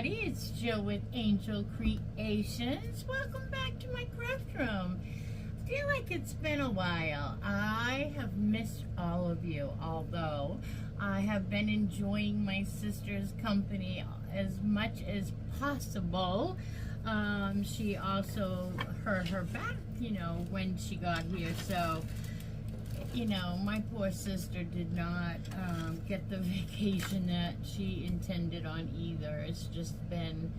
everybody, it's Jill with Angel Creations. Welcome back to my craft room. I feel like it's been a while. I have missed all of you, although I have been enjoying my sister's company as much as possible. She also hurt her back, when she got here, so my poor sister did not get the vacation that she intended on either. It's just been,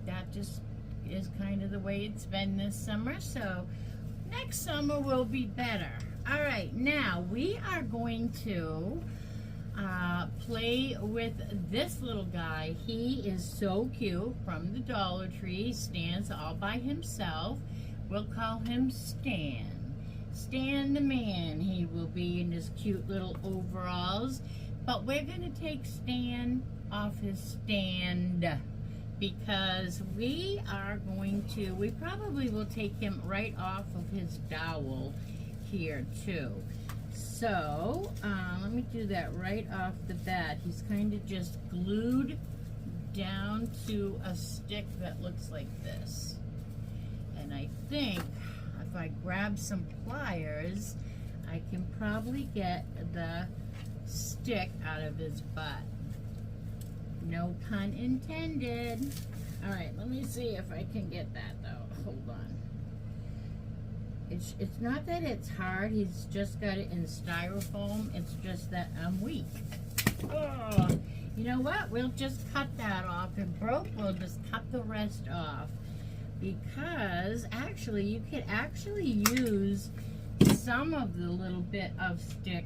that just is kind of the way it's been this summer. So next summer will be better. All right, now we are going to play with this little guy. He is so cute, from the Dollar Tree. Stands all by himself. We'll call him Stan. Stan the man. He will be in his cute little overalls, but we're going to take Stan off his stand because we probably will take him right off of his dowel here too. So let me do that right off the bat. He's kind of just glued down to a stick that looks like this, and I think if I grab some pliers, I can probably get the stick out of his butt. No pun intended. All right, let me see if I can get that though. Hold on. It's not that it's hard. He's just got it in styrofoam. It's just that I'm weak. Oh, you know what? We'll just cut that off. If it broke, we'll just cut the rest off. Because actually you could actually use some of the little bit of stick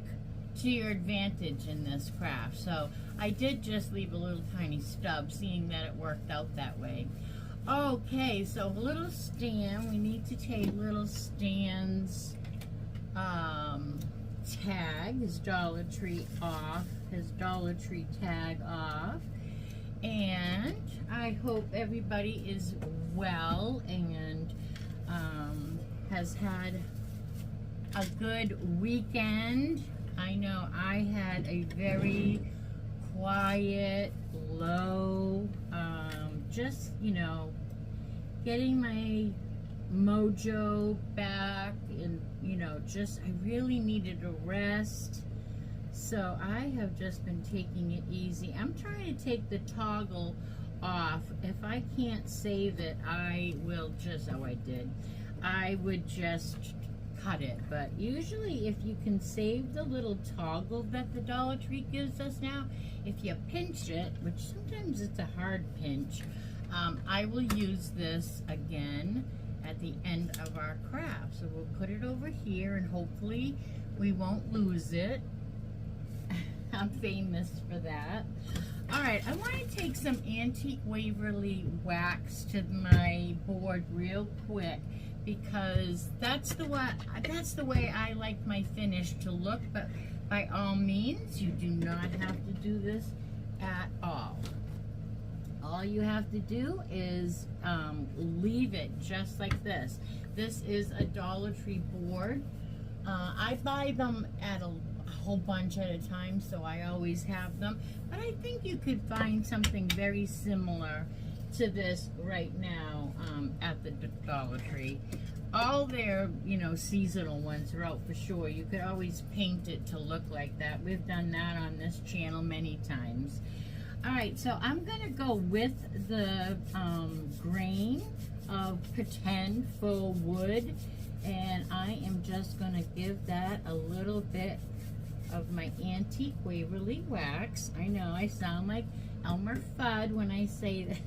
to your advantage in this craft. So I did just leave a little tiny stub, seeing that it worked out that way. Okay, so little Stan, we need to take little Stan's tag, his Dollar Tree off, his Dollar Tree tag off. And I hope everybody is well and has had a good weekend. I know I had a very quiet, low, just, getting my mojo back, and, I really needed a rest. So I have just been taking it easy. I'm trying to take the toggle off. If I can't save it, I will just, I would just cut it. But usually if you can save the little toggle that the Dollar Tree gives us now, if you pinch it, which sometimes it's a hard pinch, I will use this again at the end of our craft. So we'll put it over here and hopefully we won't lose it. I'm famous for that. All right, I want to take some Antique Waverly wax to my board real quick because that's the way I like my finish to look. But by all means, you do not have to do this at all. All you have to do is leave it just like this. This is a Dollar Tree board. I buy them at a whole bunch at a time, so I always have them, but I think you could find something very similar to this right now at the Dollar Tree. All their seasonal ones are out for sure. You could always paint it to look like that. We've done that on this channel many times. All right, so I'm gonna go with the grain of pretend faux wood, and I am just gonna give that a little bit of my Antique Waverly wax. I know I sound like Elmer Fudd when I say that,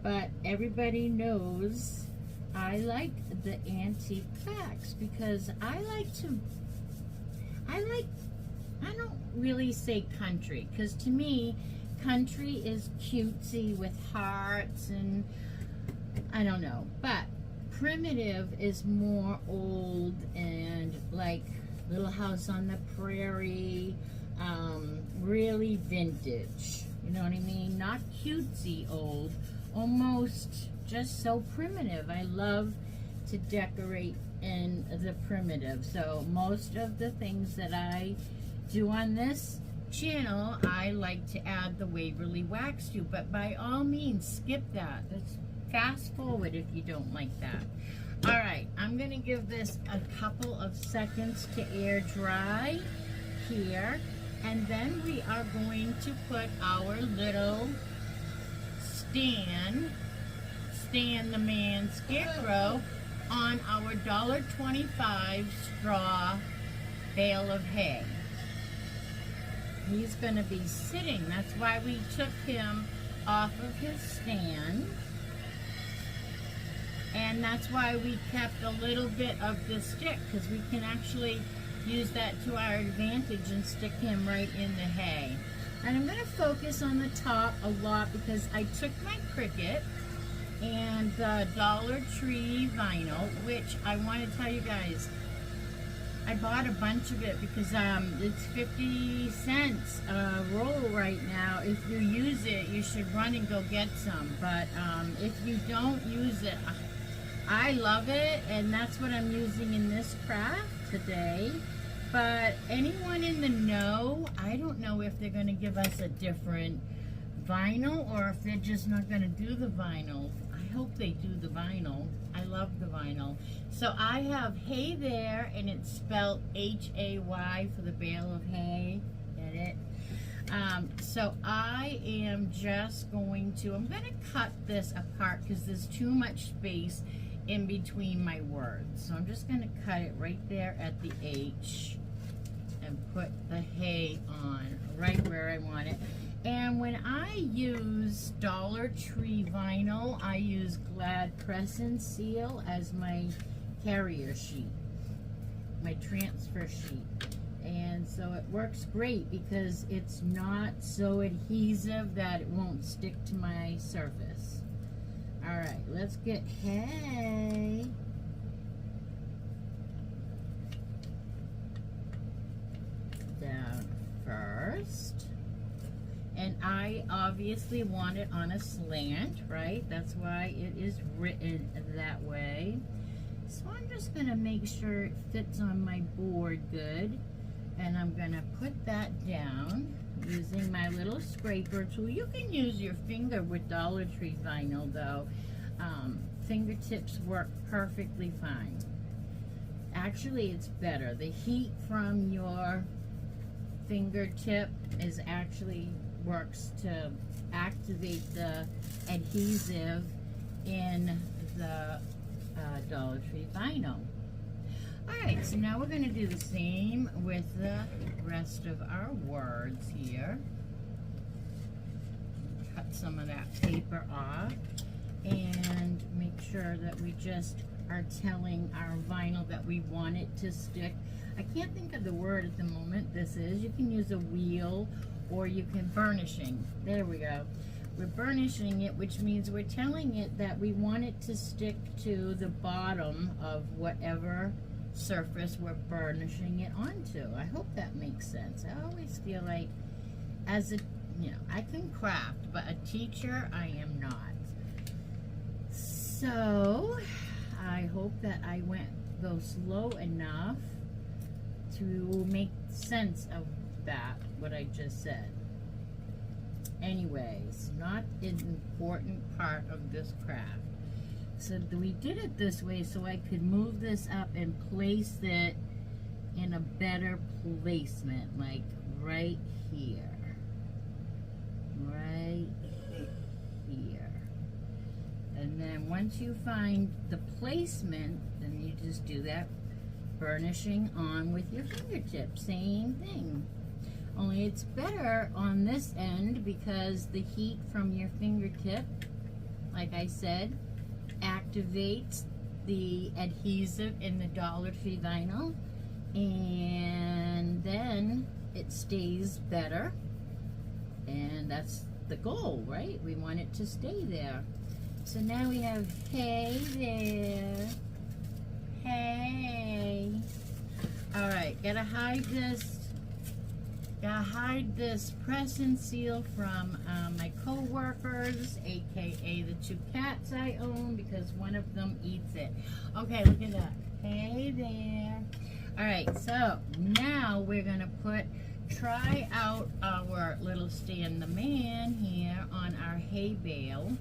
but everybody knows I like the antique wax because I don't really say country, because to me country is cutesy with hearts and I don't know, but primitive is more old and like Little House on the Prairie, really vintage, you know what I mean? Not cutesy old, almost just so primitive. I love to decorate in the primitive, so most of the things that I do on this channel, I like to add the Waverly wax to, but by all means, skip that. Let's fast forward if you don't like that. All right, I'm gonna give this a couple of seconds to air dry here, and then we are going to put our little Stan the Man Scarecrow on our $1.25 straw bale of hay. He's going to be sitting. That's why we took him off of his stand. And that's why we kept a little bit of the stick, because we can actually use that to our advantage and stick him right in the hay. And I'm going to focus on the top a lot because I took my Cricut and the DollarTree vinyl, which I want to tell you guys, I bought a bunch of it because it's 50 cents a roll right now. If you use it, you should run and go get some. But if you don't use it, I love it, and that's what I'm using in this craft today. But anyone in the know, I don't know if they're going to give us a different vinyl or if they're just not going to do the vinyl. I hope they do the vinyl. I love the vinyl. So I have hay there, and it's spelled H-A-Y for the bale of hay. Get it? So I am just going to, I'm going to cut this apart because there's too much space in between my words. So I'm just going to cut it right there at the H and put the hay on right where I want it. And when I use DollarTree vinyl, I use Glad Press and Seal as my carrier sheet, my transfer sheet. And so it works great because it's not so adhesive that it won't stick to my surface. All right, let's get hay. Down first. And I obviously want it on a slant, right? That's why it is written that way. So I'm just gonna make sure it fits on my board good. And I'm gonna put that down using my little scraper tool. You can use your finger with DollarTree vinyl though. Fingertips work perfectly fine. Actually, it's better. The heat from your fingertip is actually works to activate the adhesive in the DollarTree vinyl. Alright, so now we're going to do the same with the rest of our words here. Cut some of that paper off and make sure that we just are telling our vinyl that we want it to stick. I can't think of the word at the moment. This is, you can use a wheel or you can burnishing. There we go. We're burnishing it, which means we're telling it that we want it to stick to the bottom of whatever surface we're burnishing it onto. I hope that makes sense. I always feel like as a, I can craft, but a teacher, I am not. So I hope that I go slow enough to make sense of that, what I just said. Anyways, not an important part of this craft. So we did it this way so I could move this up and place it in a better placement, like right here. Right here. And then once you find the placement, then you just do that burnishing on with your fingertips. Same thing. Only it's better on this end because the heat from your fingertip, like I said, activates the adhesive in the DollarTree vinyl, and then it stays better, and that's the goal, right? We want it to stay there. So now we have hay there, hay. All right, gotta hide this press and seal from my co-workers, aka the 2 cats I own, because one of them eats it. Okay, look at that. Hey there. All right, so now we're gonna put try out our little stand the man here on our hay bale.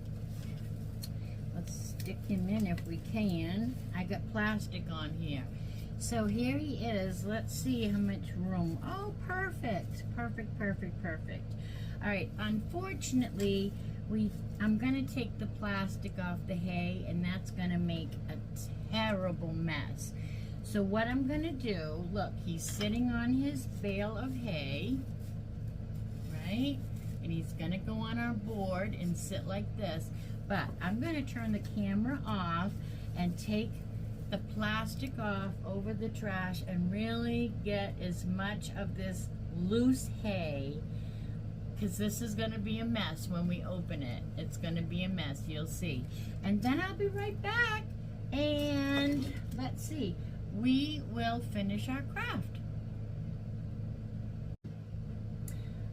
Let's stick him in if we can. I got plastic on here. So here he is. Let's see how much room. Oh, perfect. Perfect, perfect, perfect. All right, unfortunately, I'm gonna take the plastic off the hay, and that's gonna make a terrible mess. So what I'm gonna do, look, he's sitting on his bale of hay, right? And he's gonna go on our board and sit like this. But I'm gonna turn the camera off and take the plastic off over the trash and really get as much of this loose hay, because this is gonna be a mess when we open it. It's gonna be a mess, you'll see. And then I'll be right back, and let's see, we will finish our craft.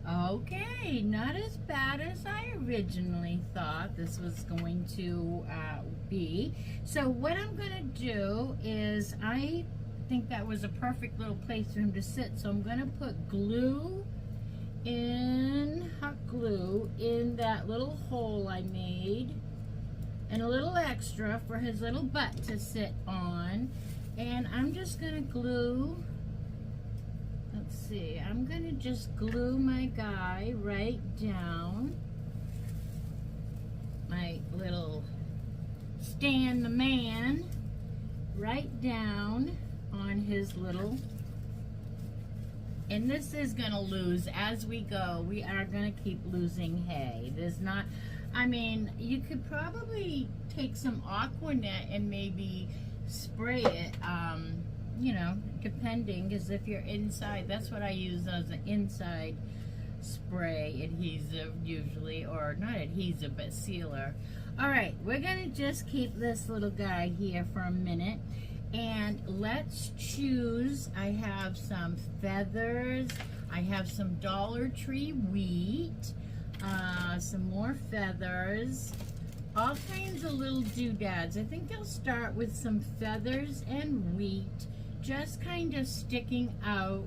Okay, not as bad as I originally thought this was going to be. So what I'm gonna do is, I think that was a perfect little place for him to sit, so I'm gonna put glue in, hot glue in that little hole I made, and a little extra for his little butt to sit on. And I'm just gonna glue, let's see, I'm gonna just glue my guy right down, my little stand the man right down on his little. And this is gonna lose as we go. We are gonna keep losing hay. There's not, I mean, you could probably take some Aquanet and maybe spray it, you know, depending, because if you're inside, that's what I use as an inside spray adhesive usually, or not adhesive, but sealer. All right, we're gonna just keep this little guy here for a minute. And let's choose, I have some feathers, I have some DollarTree wheat, some more feathers, all kinds of little doodads. I think I'll start with some feathers and wheat, just kind of sticking out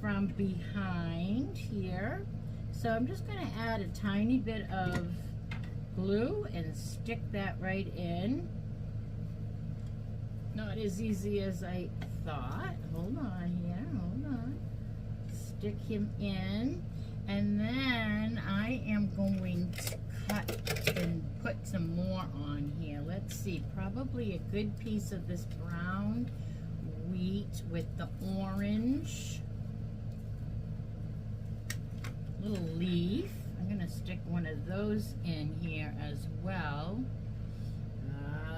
from behind here. So I'm just gonna add a tiny bit of glue and stick that right in. Not as easy as I thought. Hold on here, hold on. Stick him in, and then I am going to cut and put some more on here. Let's see, probably a good piece of this brown wheat with the orange. Little leaf. I'm gonna stick one of those in here as well.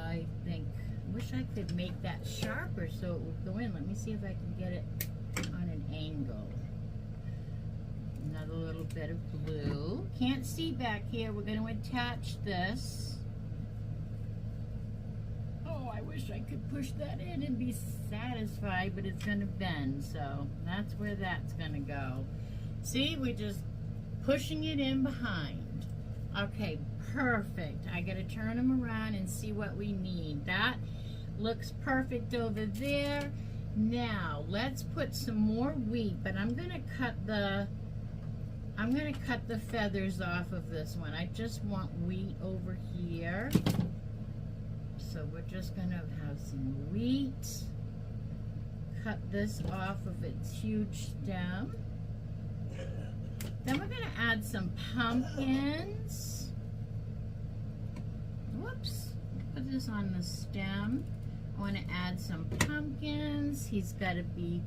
I think, wish I could make that sharper so it would go in. Let me see if I can get it on an angle. Another little bit of glue. Can't see back here. We're going to attach this. Oh, I wish I could push that in and be satisfied, but it's going to bend, so that's where that's going to go. See, we're just pushing it in behind. Okay, perfect. I got to turn them around and see what we need. That looks perfect over there. Now let's put some more wheat, but I'm gonna cut the feathers off of this one. I just want wheat over here. So we're just gonna have some wheat. Cut this off of its huge stem. Then we're gonna add some pumpkins. Whoops, put this on the stem. I want to add some pumpkins. He's got to be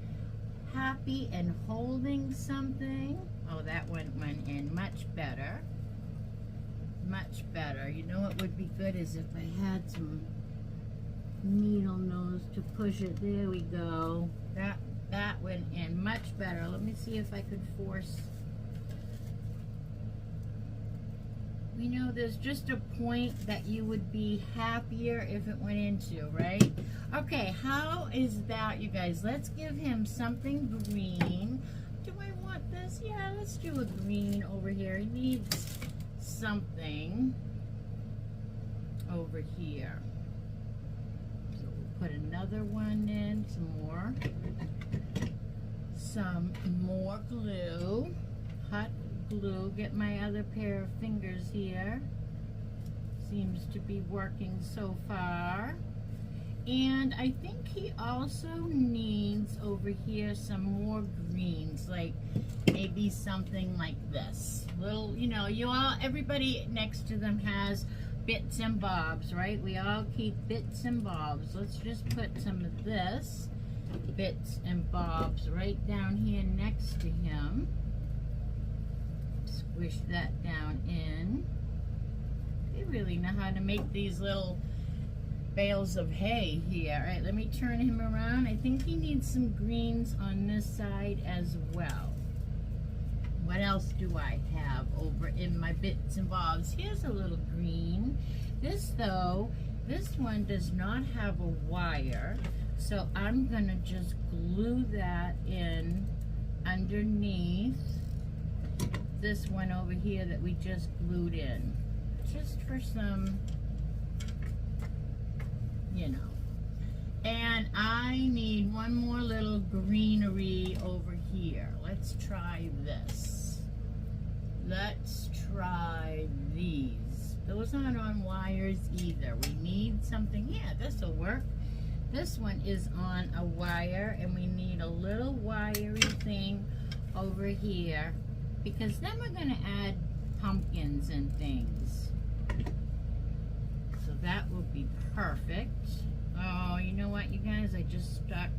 happy and holding something. Oh, that one went in much better. Much better. You know what would be good is if I had some needle nose to push it. There we go. That went in much better. Let me see if I could force. You know, there's just a point that you would be happier if it went into, right? Okay, how is that, you guys? Let's give him something green. Do I want this? Yeah, let's do a green over here. He needs something over here. So we'll put another one in, some more. some more glue, hot glue. Get my other pair of fingers here. Seems to be working so far. And I think he also needs over here some more greens, like maybe something like this. Little, you know, everybody next to them has bits and bobs, right? We all keep bits and bobs. Let's just put some of this bits and bobs right down here next to him. Squish that down in. They really know how to make these little bales of hay here. All right, let me turn him around. I think he needs some greens on this side as well. What else do I have over in my bits and bobs? Here's a little green. This one does not have a wire, so I'm gonna just glue that in underneath this one over here that we just glued in, just for some, you know. And I need one more little greenery over here. Let's try this. Let's try these. Those aren't on wires either. We need something. Yeah, this will work. This one is on a wire, and we need a little wiry thing over here, because then we're going to add pumpkins and things. So that will be perfect. Oh, you know what, you guys? I just got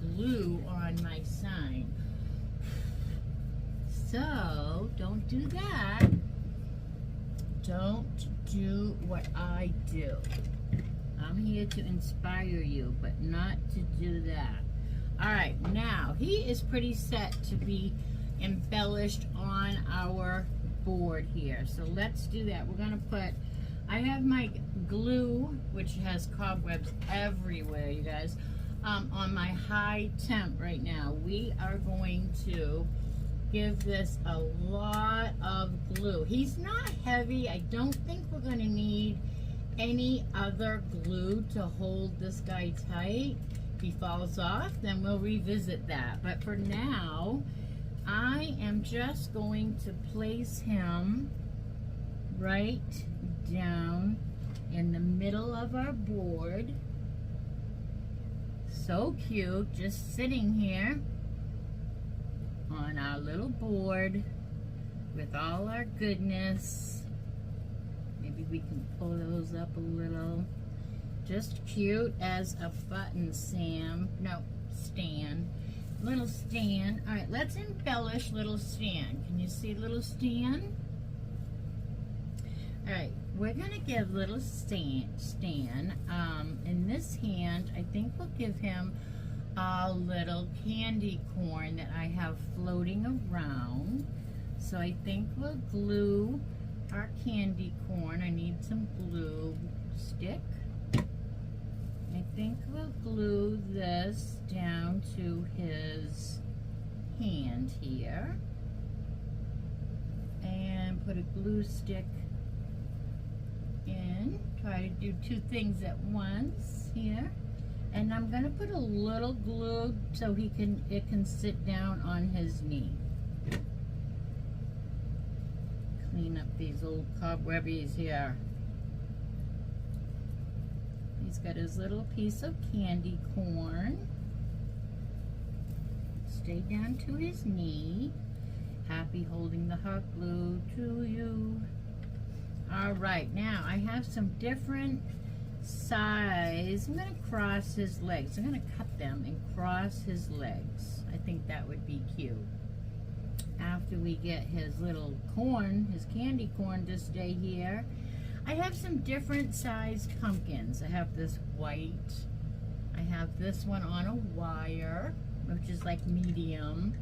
glue on my sign. So, don't do that. Don't do what I do. I'm here to inspire you, but not to do that. Alright, now, he is pretty set to be embellished on our board here. So let's do that. We're going to put, I have my glue, which has cobwebs everywhere, you guys, on my high temp right now. We are going to give this a lot of glue. He's not heavy. I don't think we're going to need any other glue to hold this guy tight. If he falls off, then we'll revisit that. But for now, I am just going to place him right down in the middle of our board. So cute, just sitting here on our little board with all our goodness. Maybe we can pull those up a little. Just cute as a button, Sam. No, Stan. Little Stan. All right, let's embellish little Stan. Can you see little Stan? All right, we're gonna give little Stan in this hand, I think we'll give him a little candy corn that I have floating around. So I think we'll glue our candy corn. I need some glue stick. I think we'll glue this down to his hand here. And put a glue stick in. Try to do two things at once here. And I'm going to put a little glue so it can sit down on his knee. Clean up these old cobwebbies here. He's got his little piece of candy corn. Stay down to his knee. Happy holding the hot glue to you. All right, now I have some different size. I'm going to cross his legs. I'm going to cut them and cross his legs. I think that would be cute. After we get his little corn, his candy corn to stay here, I have some different sized pumpkins. I have this white. I have this one on a wire, which is like medium.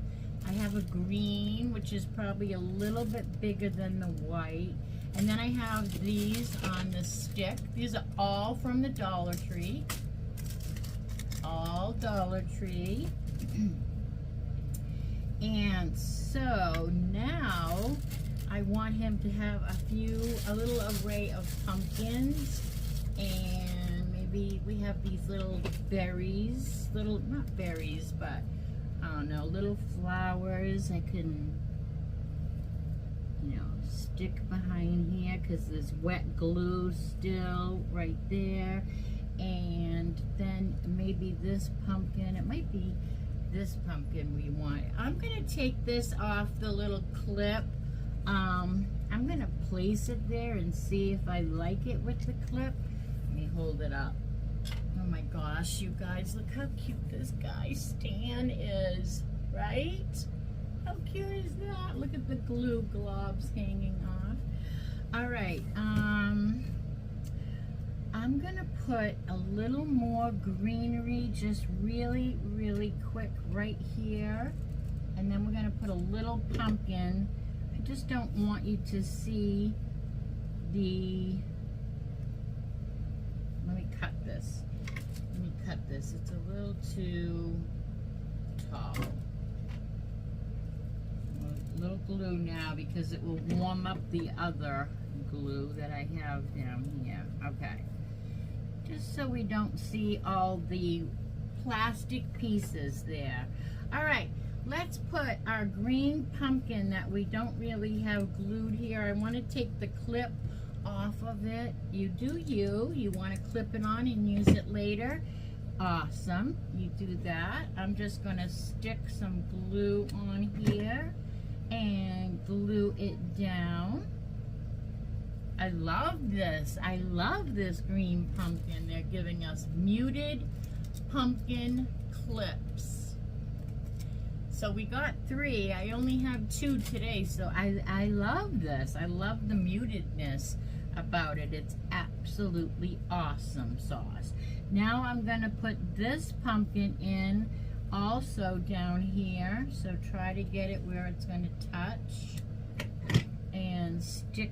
I have a green, which is probably a little bit bigger than the white. And then I have these on the stick. These are all from the DollarTree. All DollarTree. And so now I want him to have a little array of pumpkins. And maybe we have these little berries, not berries, but I don't know, little flowers I can, you know, stick behind here because there's wet glue still right there. And then maybe this pumpkin, it might be this pumpkin we want. I'm gonna take this off the little clip. I'm gonna place it there and see if I like it with the clip. Let me hold it up. Oh my gosh, you guys, look how cute this guy Stan is, right? How cute is that? Look at the glue globs hanging off. All right, I'm gonna put a little more greenery, just really, really quick right here. And then we're gonna put a little pumpkin. I just don't want you to see the, let me cut this. Let me cut this. It's a little too tall. A little glue now because it will warm up the other glue that I have down here. Okay. Just so we don't see all the plastic pieces there. All right, let's put our green pumpkin that we don't really have glued here. I want to take the clip off of it. You do you. You want to clip it on and use it later. Awesome. You do that. I'm just going to stick some glue on here and glue it down. I love this. I love this green pumpkin. They're giving us muted pumpkin clips. So we got 3. I only have 2 today, so I love this. I love the mutedness about it. It's absolutely awesome sauce. Now I'm gonna put this pumpkin in also down here. So try to get it where it's gonna touch and stick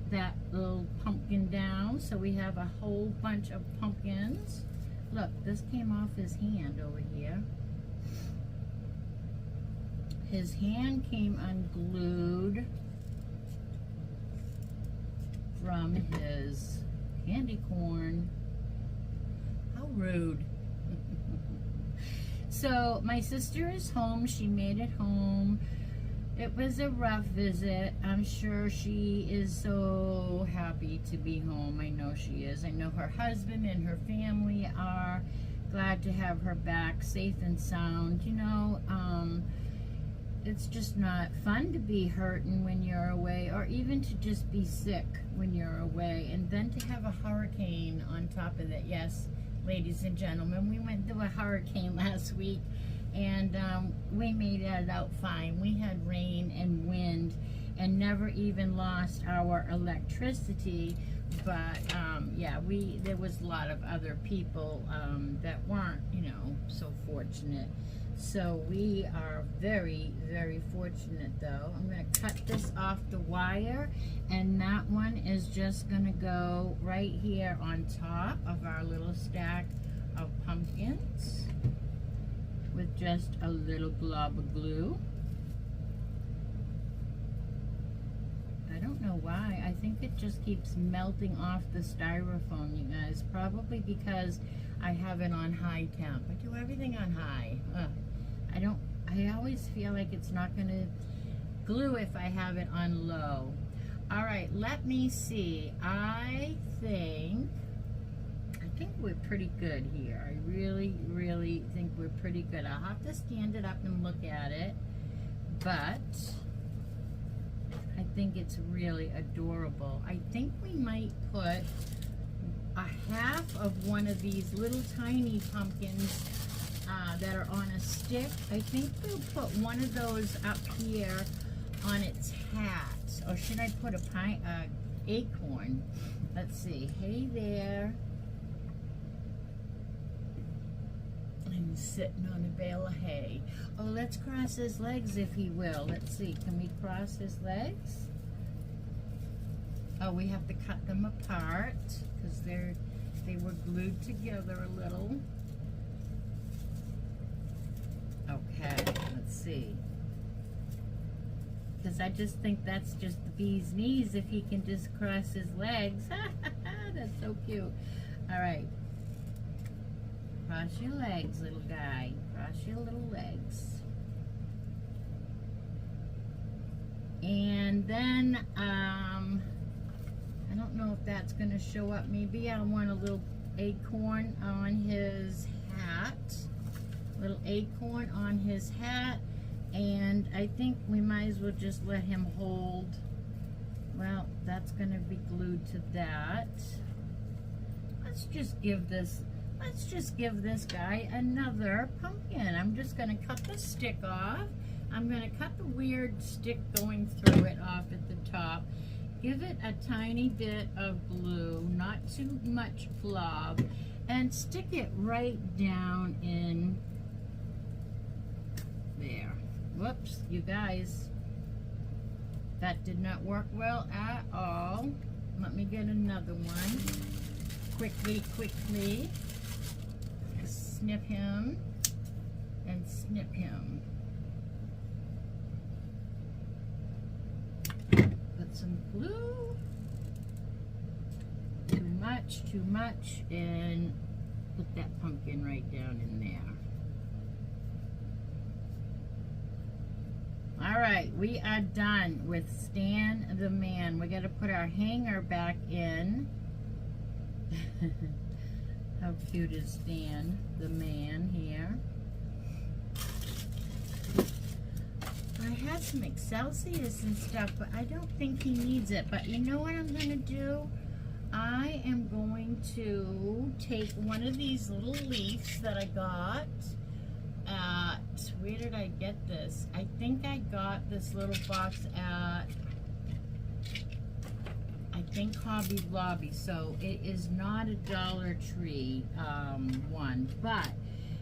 that little pumpkin down. So we have a whole bunch of pumpkins. Look, this came off his hand over here. His hand came unglued from his candy corn. How rude. So my sister is home. She made it home. It was a rough visit. I'm sure she is so happy to be home. I know she is. I know her husband and her family are glad to have her back safe and sound. You know, it's just not fun to be hurting when you're away, or even to just be sick when you're away, and then to have a hurricane on top of that. Yes, ladies and gentlemen, we went through a hurricane last week, and we made it out fine. We had rain and wind and never even lost our electricity, but yeah, there was a lot of other people that weren't, you know, so fortunate. So we are very, very fortunate though. I'm going to cut this off the wire, and that one is just going to go right here on top of our little stack of pumpkins with just a little glob of glue. I don't know why. I think it just keeps melting off the styrofoam, you guys. Probably because I have it on high temp. I do everything on high. I always feel like it's not going to glue if I have it on low. All right, let me see. I think we're pretty good here. I really, really think we're pretty good. I'll have to stand it up and look at it, but I think it's really adorable. I think we might put a half of one of these little tiny pumpkins that are on a stick. I think we'll put one of those up here on its hat. Or should I put a acorn? Let's see. Hey there. I'm sitting on a bale of hay. Oh, let's cross his legs if he will. Let's see. Can we cross his legs? Oh, we have to cut them apart because they were glued together a little. Okay, let's see. Because I just think that's just the bee's knees if he can just cross his legs. That's so cute. All right. Cross your legs, little guy. Cross your little legs. And then, I don't know if that's going to show up. Maybe I want a little acorn on his hat. Little acorn on his hat. And I think we might as well just let him hold. Well, that's going to be glued to that. Let's just give this guy another pumpkin. I'm just going to cut the stick off. I'm going to cut the weird stick going through it off at the top. Give it a tiny bit of glue, not too much blob, and stick it right down in there. Whoops, you guys. That did not work well at all. Let me get another one. Quickly. Snip him and snip him. Put some glue. Too much, and put that pumpkin right down in there. All right, we are done with Stan the Man. We got to put our hanger back in. How cute is Stan the Man here? I had some Excelsius and stuff, but I don't think he needs it. But you know what I'm going to do? I am going to take one of these little leaves that I got at, where did I get this? I think I got this little box at, I think Hobby Lobby. So it is not a DollarTree one, but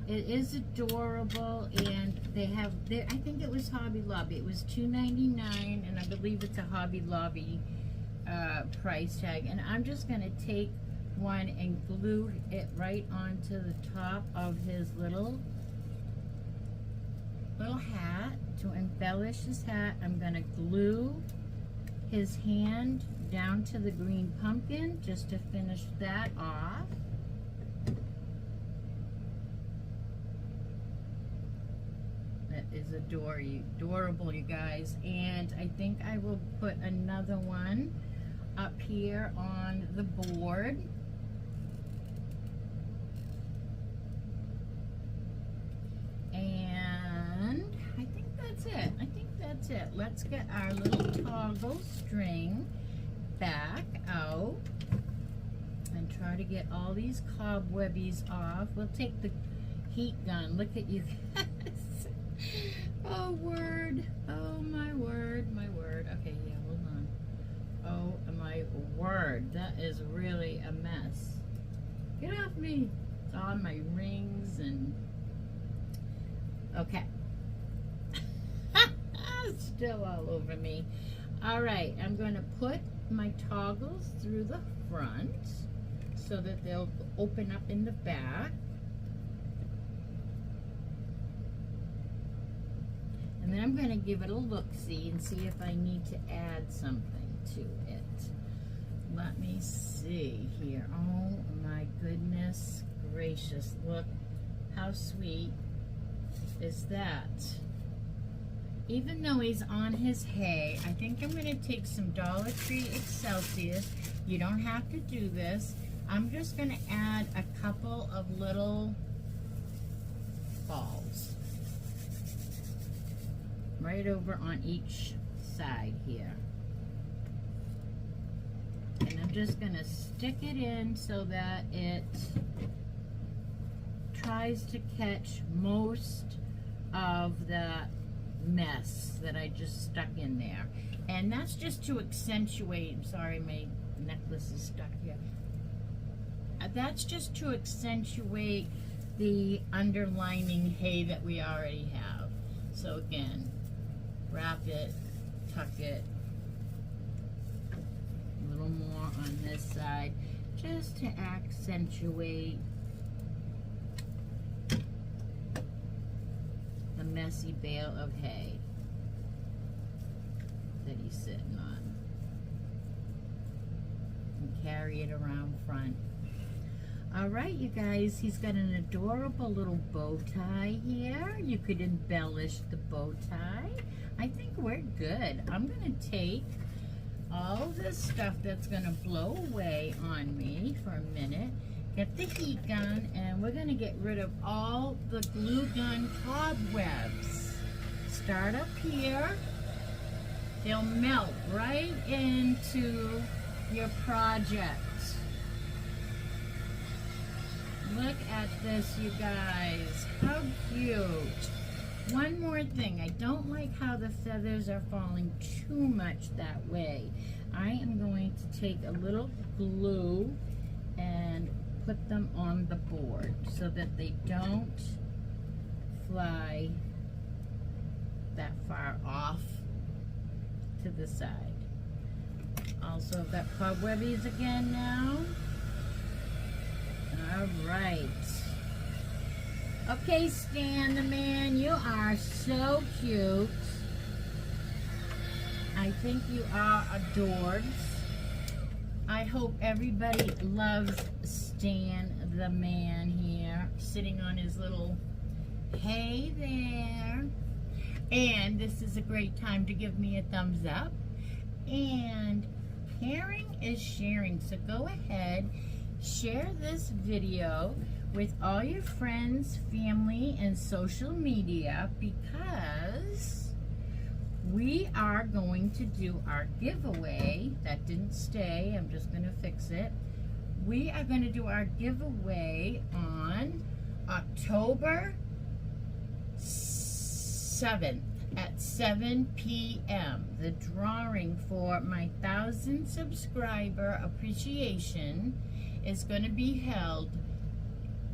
it is adorable, and they have, I think it was Hobby Lobby. It was $2.99, and I believe it's a Hobby Lobby price tag. And I'm just going to take one and glue it right onto the top of his little hat to embellish his hat. I'm going to glue his hand down to the green pumpkin just to finish that off. That is adorable, you guys. And I think I will put another one up here on the board. And I think that's it. Let's get our little toggle string back out and try to get all these cobwebbies off. We'll take the heat gun. Look at you guys. Oh, word. Oh, my word. Okay, yeah, hold on. Oh, my word. That is really a mess. Get off me. It's on my rings and... Okay. Still all over me. All right, I'm going to put my toggles through the front so that they'll open up in the back. And then I'm going to give it a look-see and see if I need to add something to it. Let me see here. Oh my goodness gracious. Look how sweet is that. Even though he's on his hay, I think I'm going to take some DollarTree Excelsius. You don't have to do this. I'm just going to add a couple of little balls right over on each side here. And I'm just going to stick it in so that it tries to catch most of that mess that I just stuck in there. And that's just to accentuate, I'm sorry my necklace is stuck here. That's just to accentuate the underlining hay that we already have. So again, wrap it, tuck it, a little more on this side, just to accentuate the messy bale of hay that he's sitting on. And carry it around front. All right, you guys, he's got an adorable little bow tie here. You could embellish the bow tie. I think we're good. I'm going to take all this stuff that's going to blow away on me for a minute, get the heat gun, and we're going to get rid of all the glue gun cobwebs. Start up here. They'll melt right into your project. Look at this, you guys. How cute. One more thing. I don't like how the feathers are falling too much that way. I am going to take a little glue and put them on the board so that they don't fly that far off to the side. Also, I've got cobwebbies again now. All right. Okay, Stan the man, you are so cute. I think you are adorbs. I hope everybody loves Stan the man here, sitting on his little hey there. And this is a great time to give me a thumbs up. And caring is sharing, so go ahead, share this video with all your friends, family, and social media, because we are going to do our giveaway. That didn't stay. I'm just going to fix it. We are going to do our giveaway on October 7th at 7 p.m. The drawing for my 1,000 subscriber appreciation is going to be held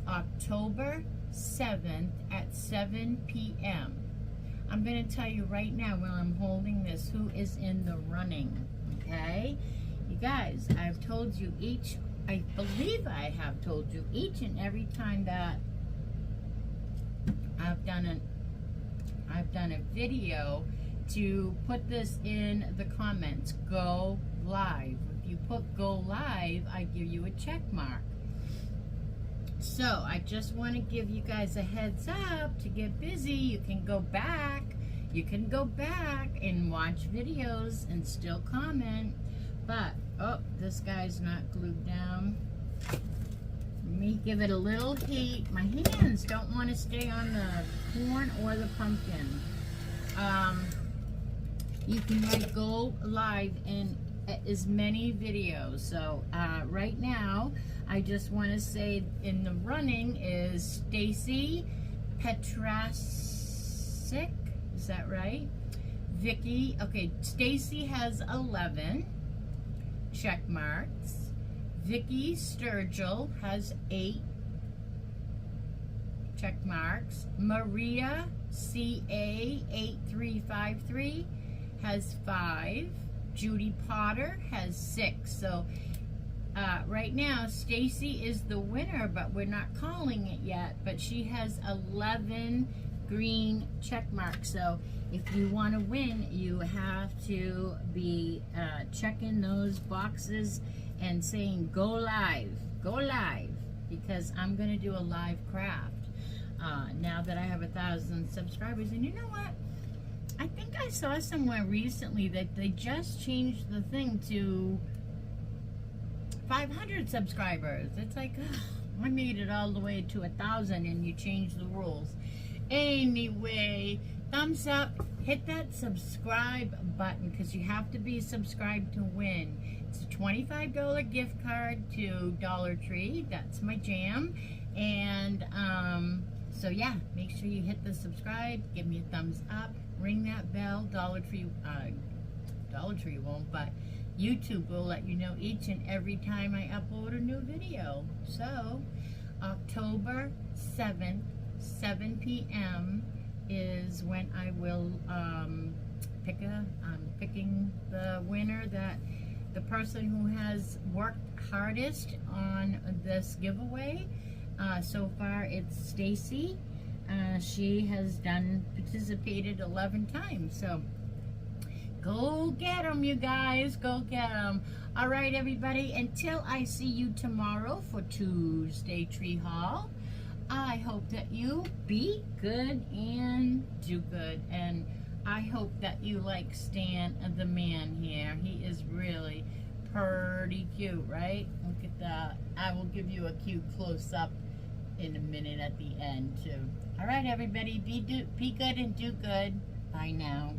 October 7th at 7 p.m. I'm going to tell you right now while I'm holding this who is in the running, okay? You guys, I've told you each, I believe I have told you each and every time that I've done a video to put this in the comments, go live. If you put go live, I give you a check mark. So I just want to give you guys a heads up to get busy. You can go back and watch videos and still comment. But, oh, this guy's not glued down. Let me give it a little heat. My hands don't want to stay on the corn or the pumpkin. You can write go live in as many videos. So right now, I just want to say in the running is Stacy Petrasic. Is that right? Vicky. Okay, Stacy has 11 check marks. Vicky Sturgill has 8 check marks. Maria CA 8353 has 5. Judy Potter has 6. So right now Stacy is the winner, but we're not calling it yet. But she has 11 green check marks. So if you want to win, you have to be checking those boxes and saying go live, because I'm going to do a live craft now that I have 1,000 subscribers. And you know what? I think I saw somewhere recently that they just changed the thing to 500 subscribers. It's like, I made it all the way to 1,000 and you changed the rules. Anyway, thumbs up, hit that subscribe button because you have to be subscribed to win. It's a $25 gift card to DollarTree. That's my jam. And so yeah, make sure you hit the subscribe, give me a thumbs up, ring that bell. DollarTree won't, but YouTube will let you know each and every time I upload a new video. So October 7th, 7 p.m. is when I will I'm picking the winner, that the person who has worked hardest on this giveaway. So far it's Stacy. She has participated 11 times. So Go get them, you guys. Go get them. All right, everybody. Until I see you tomorrow for Tuesday Tree Haul, I hope that you be good and do good. And I hope that you like Stan the man here. He is really pretty cute, right? Look at that. I will give you a cute close-up in a minute at the end, too. All right, everybody. Be good and do good. Bye now.